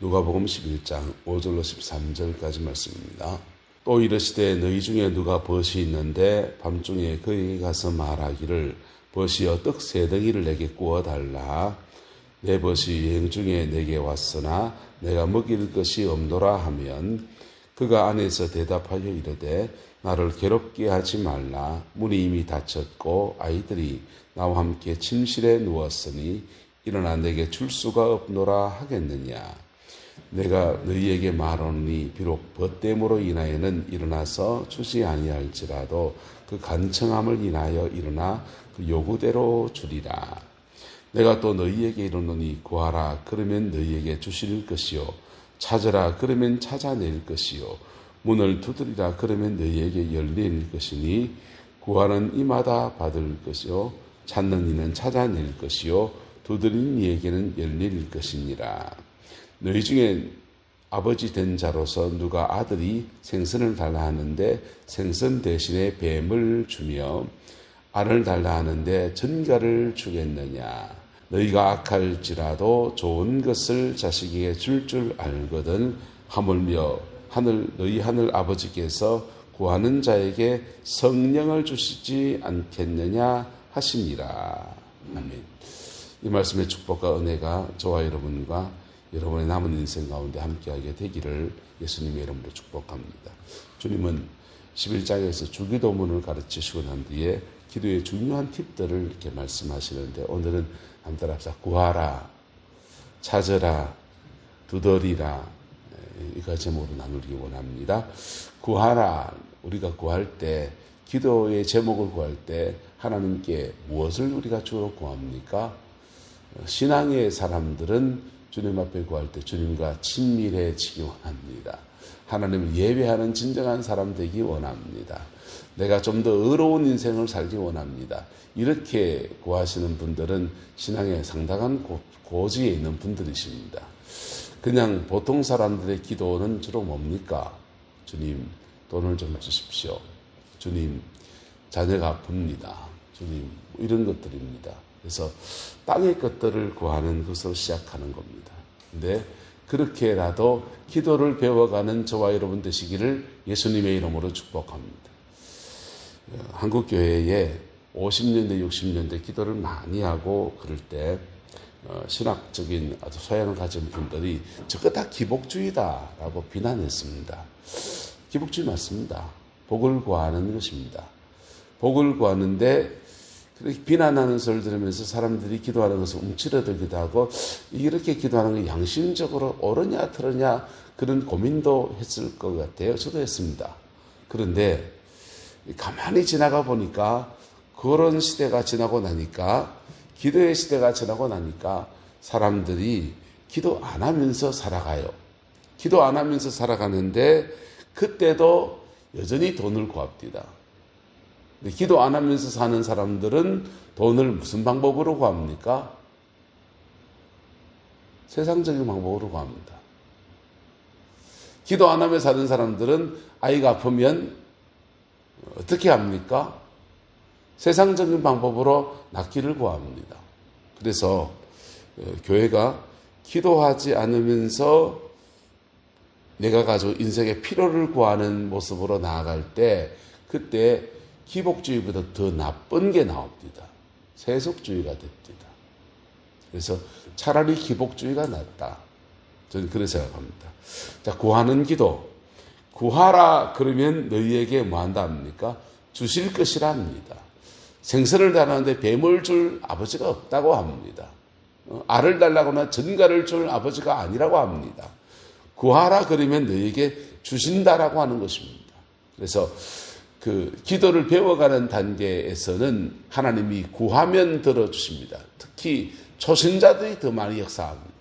누가복음 11장 5절로 13절까지 말씀입니다. 또 이르시되 너희 중에 누가 벗이 있는데 밤중에 그에게 가서 말하기를 벗이여 떡 세 덩이를 내게 구워달라. 내 벗이 여행 중에 내게 왔으나 내가 먹일 것이 없노라 하면 그가 안에서 대답하여 이르되 나를 괴롭게 하지 말라. 문이 이미 닫혔고 아이들이 나와 함께 침실에 누웠으니 일어나 내게 줄 수가 없노라 하겠느냐. 내가 너희에게 말하노니 비록 벗됨으로 인하여는 일어나서 주지 아니할지라도 그 간청함을 인하여 일어나 그 요구대로 주리라. 내가 또 너희에게 이르노니 구하라 그러면 너희에게 주실 것이요 찾으라 그러면 찾아낼 것이요 문을 두드리라 그러면 너희에게 열릴 것이니 구하는 이마다 받을 것이요 찾는 이는 찾아낼 것이요 두드리는 이에게는 열릴 것이니라. 너희 중에 아버지 된 자로서 누가 아들이 생선을 달라 하는데 생선 대신에 뱀을 주며 알을 달라 하는데 전갈을 주겠느냐. 너희가 악할지라도 좋은 것을 자식에게 줄 알거든 하물며 너희 하늘 아버지께서 구하는 자에게 성령을 주시지 않겠느냐 하시니라. 아멘. 이 말씀의 축복과 은혜가 저와 여러분과 여러분의 남은 인생 가운데 함께하게 되기를 예수님의 이름으로 축복합니다. 주님은 11장에서 주기도문을 가르치시고 난 뒤에 기도의 중요한 팁들을 이렇게 말씀하시는데 오늘은 한번 따라합시다. 구하라, 찾으라, 두드리라. 이거 제목으로 나누기 원합니다. 구하라. 우리가 구할 때, 기도의 제목을 구할 때 하나님께 무엇을 우리가 주로 구합니까? 신앙의 사람들은 주님 앞에 구할 때 주님과 친밀해지기 원합니다. 하나님을 예배하는 진정한 사람 되기 원합니다. 내가 좀 더 의로운 인생을 살기 원합니다. 이렇게 구하시는 분들은 신앙에 상당한 고지에 있는 분들이십니다. 그냥 보통 사람들의 기도는 주로 뭡니까? 주님, 돈을 좀 주십시오. 주님, 자녀가 아픕니다. 주님, 이런 것들입니다. 그래서 땅의 것들을 구하는 것으로 시작하는 겁니다. 근데 그렇게라도 기도를 배워가는 저와 여러분 되시기를 예수님의 이름으로 축복합니다. 한국 교회에 50년대, 60년대 기도를 많이 하고 그럴 때 신학적인 아주 소양을 가진 분들이 저거 다 기복주의다라고 비난했습니다. 기복주의 맞습니다. 복을 구하는 것입니다. 복을 구하는데 그렇게 비난하는 소리를 들으면서 사람들이 기도하는 것을 움츠러들기도 하고 이렇게 기도하는 게 양심적으로 옳으냐 틀으냐 그런 고민도 했을 것 같아요. 저도 했습니다. 그런데 가만히 지나가 보니까 그런 시대가 지나고 나니까 기도의 시대가 지나고 나니까 사람들이 기도 안 하면서 살아가요. 기도 안 하면서 살아가는데 그때도 여전히 돈을 구합니다. 기도 안 하면서 사는 사람들은 돈을 무슨 방법으로 구합니까? 세상적인 방법으로 구합니다. 기도 안 하며 사는 사람들은 아이가 아프면 어떻게 합니까? 세상적인 방법으로 낫기를 구합니다. 그래서 교회가 기도하지 않으면서 내가 가지고 인생의 필요를 구하는 모습으로 나아갈 때 그때 기복주의보다 더 나쁜 게 나옵니다. 세속주의가 됩니다. 그래서 차라리 기복주의가 낫다. 저는 그렇게 생각합니다. 자, 구하는 기도. 구하라 그러면 너희에게 뭐 한다 합니까? 주실 것이라 합니다. 생선을 달라는데 뱀을 줄 아버지가 없다고 합니다. 알을 달라거나 전갈을 줄 아버지가 아니라고 합니다. 구하라 그러면 너희에게 주신다라고 하는 것입니다. 그래서 그 기도를 배워가는 단계에서는 하나님이 구하면 들어주십니다. 특히 초신자들이 더 많이 역사합니다.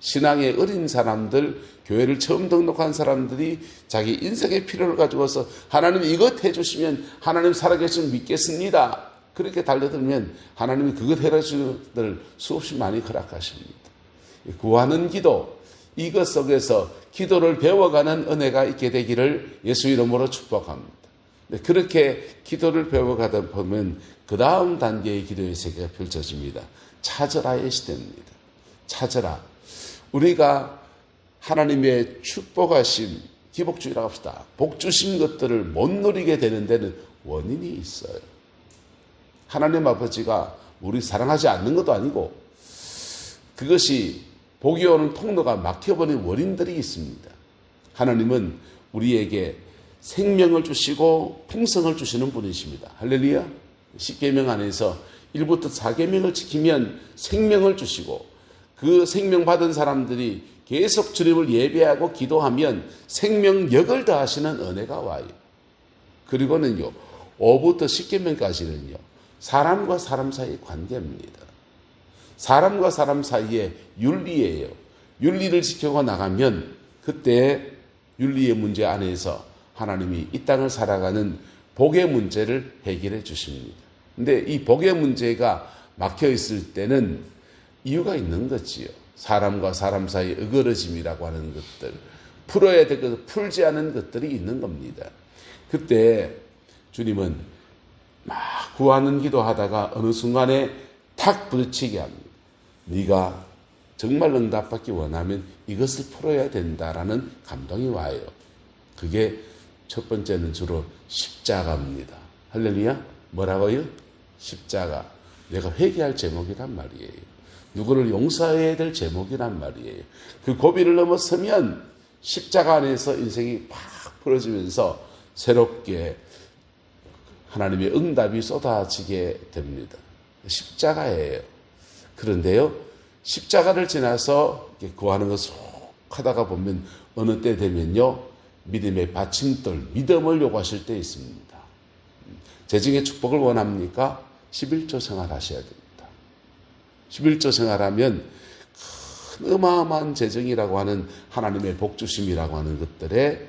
신앙의 어린 사람들, 교회를 처음 등록한 사람들이 자기 인생의 필요를 가지고서 하나님 이것 해주시면 하나님 살아계시면 믿겠습니다. 그렇게 달려들면 하나님이 그것 해주시는 수없이 많이 허락하십니다. 구하는 기도, 이것 속에서 기도를 배워가는 은혜가 있게 되기를 예수 이름으로 축복합니다. 그렇게 기도를 배워가다 보면 그 다음 단계의 기도의 세계가 펼쳐집니다. 찾으라의 시대입니다. 찾으라. 우리가 하나님의 축복하심, 기복주의라고 합시다. 복 주신 것들을 못 누리게 되는 데는 원인이 있어요. 하나님 아버지가 우리 사랑하지 않는 것도 아니고 그것이 복이 오는 통로가 막혀버린 원인들이 있습니다. 하나님은 우리에게 생명을 주시고 풍성을 주시는 분이십니다. 할렐루야. 10계명 안에서 1부터 4계명을 지키면 생명을 주시고 그 생명 받은 사람들이 계속 주님을 예배하고 기도하면 생명력을 더하시는 은혜가 와요. 그리고는요 5부터 10계명까지는요 사람과 사람 사이의 관계입니다. 사람과 사람 사이의 윤리예요. 윤리를 지켜가 나가면 그때 윤리의 문제 안에서 하나님이 이 땅을 살아가는 복의 문제를 해결해 주십니다. 근데 이 복의 문제가 막혀 있을 때는 이유가 있는 거지요. 사람과 사람 사이의 어그러짐이라고 하는 것들, 풀어야 될 것을 풀지 않은 것들이 있는 겁니다. 그때 주님은 막 구하는 기도하다가 어느 순간에 탁 부딪히게 합니다. 네가 정말 응답받기 원하면 이것을 풀어야 된다라는 감동이 와요. 그게 첫 번째는 주로 십자가입니다. 할렐루야. 뭐라고요? 십자가. 내가 회개할 제목이란 말이에요. 누구를 용서해야 될 제목이란 말이에요. 그 고비를 넘어서면 십자가 안에서 인생이 팍 풀어지면서 새롭게 하나님의 응답이 쏟아지게 됩니다. 십자가예요. 그런데요, 십자가를 지나서 구하는 것 속 하다가 보면 어느 때 되면요, 믿음의 받침돌, 믿음을 요구하실 때 있습니다. 재정의 축복을 원합니까? 11조 생활하셔야 됩니다. 11조 생활하면 큰 어마어마한 재정이라고 하는 하나님의 복주심이라고 하는 것들에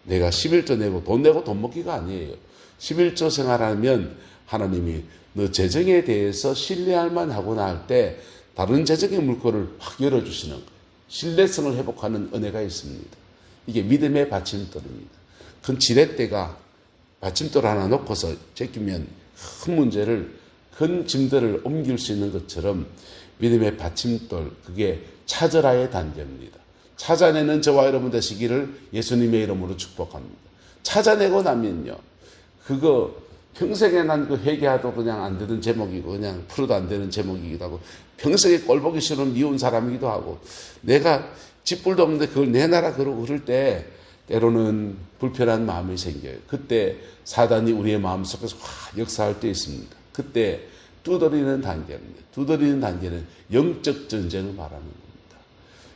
내가 11조 내고 돈 먹기가 아니에요. 11조 생활하면 하나님이 너 재정에 대해서 신뢰할 만하고 나 할 때 다른 재정의 물꼬를 확 열어주시는 거예요. 신뢰성을 회복하는 은혜가 있습니다. 이게 믿음의 받침돌입니다. 큰 지렛대가 받침돌 하나 놓고서 제끼면 큰 문제를, 큰 짐들을 옮길 수 있는 것처럼 믿음의 받침돌, 그게 찾으라의 단계입니다. 찾아내는 저와 여러분 되시기를 예수님의 이름으로 축복합니다. 찾아내고 나면요, 그거 평생에 난 그 회개하도 그냥 안 되는 제목이고 그냥 풀어도 안 되는 제목이기도 하고 평생에 꼴보기 싫은 미운 사람이기도 하고 내가 짓불도 없는데 그걸 내놔라 그러고 그럴 때 때로는 불편한 마음이 생겨요. 그때 사단이 우리의 마음속에서 확 역사할 때 있습니다. 그때 두드리는 단계입니다. 두드리는 단계는 영적 전쟁을 말하는 겁니다.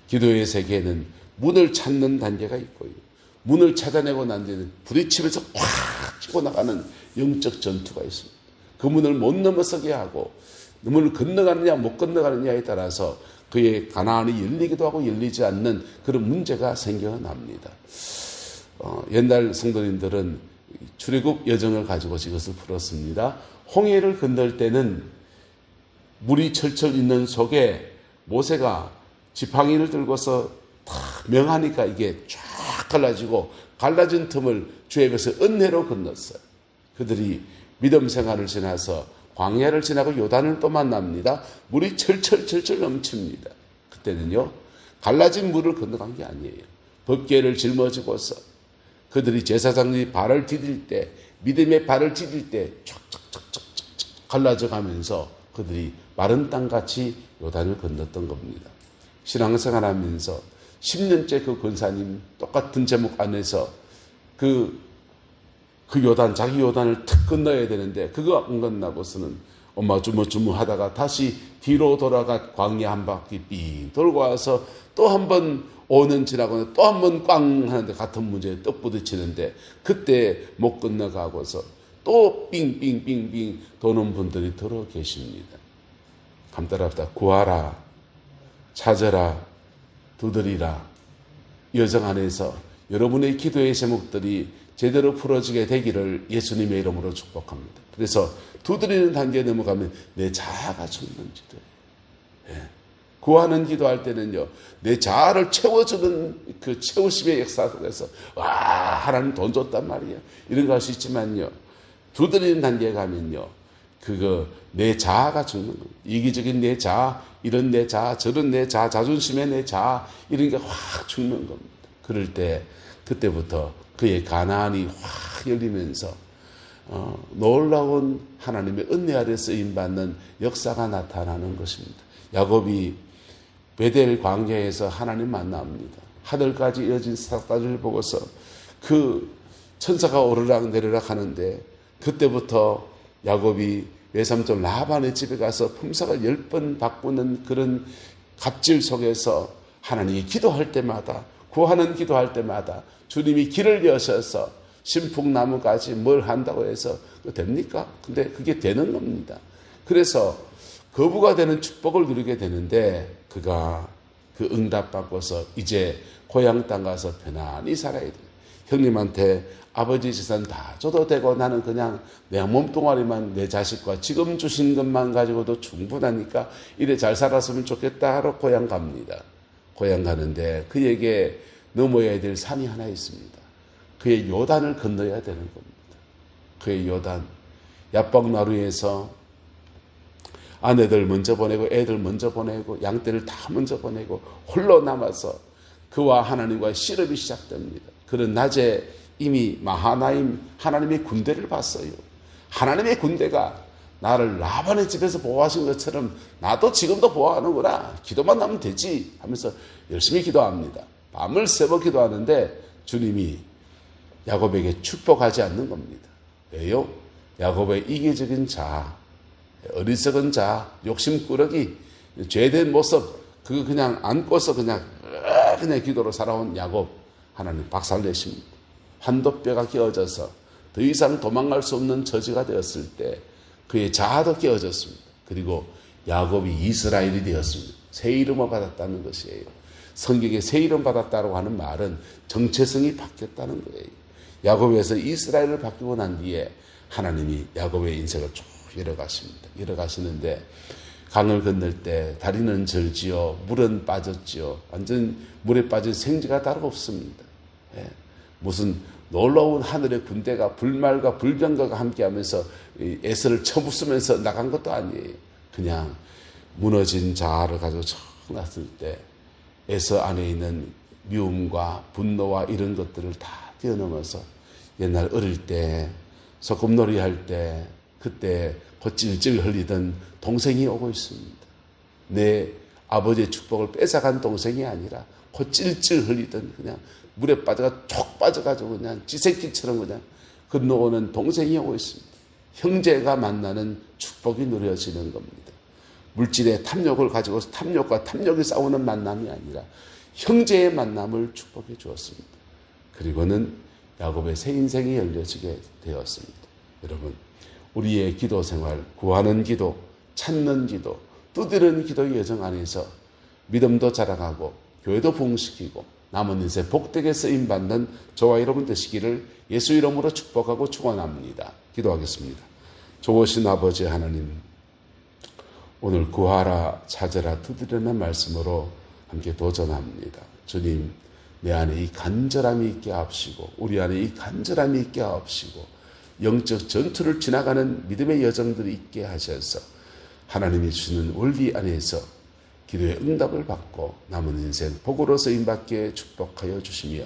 기도의 세계에는 문을 찾는 단계가 있고요. 문을 찾아내고 난 뒤에는 부딪히면서 확 치고 나가는 영적 전투가 있습니다. 그 문을 못 넘어서게 하고 문을 건너가느냐 못 건너가느냐에 따라서 그의 가난이 열리기도 하고 열리지 않는 그런 문제가 생겨납니다. 옛날 성도님들은 출애굽 여정을 가지고 이것을 풀었습니다. 홍해를 건널 때는 물이 철철 있는 속에 모세가 지팡이를 들고서 다 명하니까 이게 쫙 갈라지고 갈라진 틈을 주의 앞에서 은혜로 건넜어요. 그들이 믿음 생활을 지나서 광야를 지나고 요단을 또 만납니다. 물이 철철 넘칩니다. 그때는요, 갈라진 물을 건너간 게 아니에요. 법궤를 짊어지고서 그들이 제사장들이 발을 디딜 때, 믿음의 발을 디딜 때 촥촥촥촥 갈라져 가면서 그들이 마른 땅같이 요단을 건넜던 겁니다. 신앙생활 하면서 10년째 그 권사님 똑같은 제목 안에서 그 요단, 자기 요단을 탁 건너야 되는데 그거 안 건너고서는 엄마주무주무 하다가 다시 뒤로 돌아가 광야 한 바퀴 삥 돌고 와서 또 한 번 5년 지나고 또 한 번 꽝 하는데 같은 문제에 또 부딪히는데 그때 못 건너가고서 또 삥삥삥삥 도는 분들이 들어 계십니다. 감따라합니다. 구하라, 찾아라, 두드리라. 여정 안에서 여러분의 기도의 제목들이 제대로 풀어지게 되기를 예수님의 이름으로 축복합니다. 그래서 두드리는 단계에 넘어가면 내 자아가 죽는지도 구하는 기도할 때는요, 내 자아를 채워주는 그 채우심의 역사 속에서 와, 하나님 돈 줬단 말이야 이런 거 할 수 있지만요, 두드리는 단계에 가면요, 내 자아가 죽는 겁니다. 이기적인 내 자아, 이런 내 자아, 저런 내 자아, 자존심의 내 자아, 이런 게 확 죽는 겁니다. 그럴 때, 그때부터 그의 가난이 확 열리면서, 놀라운 하나님의 은혜 아래 쓰임받는 역사가 나타나는 것입니다. 야곱이 베델 광야에서 하나님 만납니다. 하늘까지 이어진 사다리를 보고서 그 천사가 오르락 내리락 하는데, 그때부터 야곱이 외삼촌 라반의 집에 가서 품삯을 10번 바꾸는 그런 갑질 속에서 하나님이 기도할 때마다, 구하는 기도할 때마다 주님이 길을 여셔서 신풍나무까지 뭘 한다고 해서 됩니까? 근데 그게 되는 겁니다. 그래서 거부가 되는 축복을 누리게 되는데, 그가 그 응답받고서 이제 고향 땅 가서 편안히 살아야 돼요. 형님한테 아버지 재산 다 줘도 되고 나는 그냥 내 몸뚱아리만, 내 자식과 지금 주신 것만 가지고도 충분하니까 이래 잘 살았으면 좋겠다 하러 고향 갑니다. 고향 가는데 그에게 넘어야 될 산이 하나 있습니다. 그의 요단을 건너야 되는 겁니다. 그의 요단. 야복나루에서 아내들 먼저 보내고 애들 먼저 보내고 양떼를 다 먼저 보내고 홀로 남아서 그와 하나님과의 씨름이 시작됩니다. 그런 낮에 이미 마하나임 하나님의 군대를 봤어요. 하나님의 군대가 나를 라반의 집에서 보호하신 것처럼 나도 지금도 보호하는구나. 기도만 하면 되지 하면서 열심히 기도합니다. 밤을 새워 기도하는데 주님이 야곱에게 축복하지 않는 겁니다. 왜요? 야곱의 이기적인 자아, 어리석은 자아, 욕심꾸러기, 죄된 모습, 그거 그냥 안고서 그냥 기도로 살아온 야곱, 하나님 박살내십니다. 환도뼈가 깨어져서 더 이상 도망갈 수 없는 처지가 되었을 때 그의 자아도 깨어졌습니다. 그리고 야곱이 이스라엘이 되었습니다. 새 이름을 받았다는 것이에요. 성경에 새 이름 받았다고 하는 말은 정체성이 바뀌었다는 거예요. 야곱에서 이스라엘을 바뀌고 난 뒤에 하나님이 야곱의 인생을 쭉 이뤄가십니다. 이뤄가시는데 강을 건널 때 다리는 절지요, 물은 빠졌지요. 완전 물에 빠진 생지가 따로 없습니다. 예. 무슨 놀라운 하늘의 군대가 불말과 불병과가 함께하면서 에서를 쳐부수면서 나간 것도 아니에요. 그냥 무너진 자아를 가지고 척 났을 때 에서 안에 있는 미움과 분노와 이런 것들을 다 뛰어넘어서 옛날 어릴 때 소꿉놀이 할 때 그때 곧 찔찔 흘리던 동생이 오고 있습니다. 내 아버지의 축복을 뺏어간 동생이 아니라 곧 찔찔 흘리던 그냥 물에 촉 빠져가지고 그냥 쥐새끼처럼 그냥 건너오는 동생이 오고 있습니다. 형제가 만나는 축복이 누려지는 겁니다. 물질의 탐욕을 가지고 탐욕과 탐욕이 싸우는 만남이 아니라 형제의 만남을 축복해 주었습니다. 그리고는 야곱의 새 인생이 열려지게 되었습니다. 여러분, 우리의 기도 생활, 구하는 기도, 찾는 기도, 두드리는 기도의 여정 안에서 믿음도 자라가고 교회도 부흥시키고 남은 인생 복되게 쓰임받는 저와 여러분 되시기를 예수 이름으로 축복하고 축원합니다. 기도하겠습니다. 좋으신 아버지 하나님, 오늘 구하라 찾으라 두드리는 말씀으로 함께 도전합니다. 주님, 내 안에 이 간절함이 있게 하옵시고 우리 안에 이 간절함이 있게 하옵시고 영적 전투를 지나가는 믿음의 여정들이 있게 하셔서 하나님이 주시는 원리 안에서 기도의 응답을 받고 남은 인생 복으로 쓰임받게 축복하여 주시며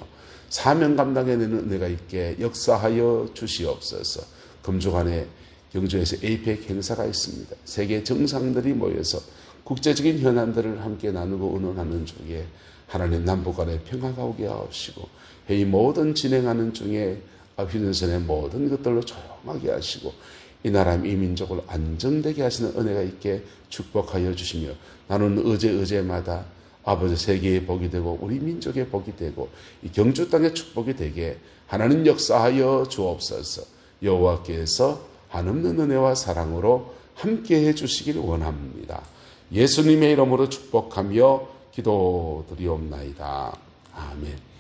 사명 감당에 내는 은혜가 있게 역사하여 주시옵소서. 금주간에 경주에서 에이펙 행사가 있습니다. 세계 정상들이 모여서 국제적인 현안들을 함께 나누고 의논하는 중에 하나님 남북 간에 평화가 오게 하옵시고 회의 모든 진행하는 중에 휴전선의 모든 것들로 조용하게 하시고 이 나라 이 민족을 안정되게 하시는 은혜가 있게 축복하여 주시며 나는 어제마다 아버지 세계의 복이 되고 우리 민족의 복이 되고 이 경주 땅의 축복이 되게 하나님 역사하여 주옵소서. 여호와께서 한없는 은혜와 사랑으로 함께해 주시길 원합니다. 예수님의 이름으로 축복하며 기도드리옵나이다. 아멘.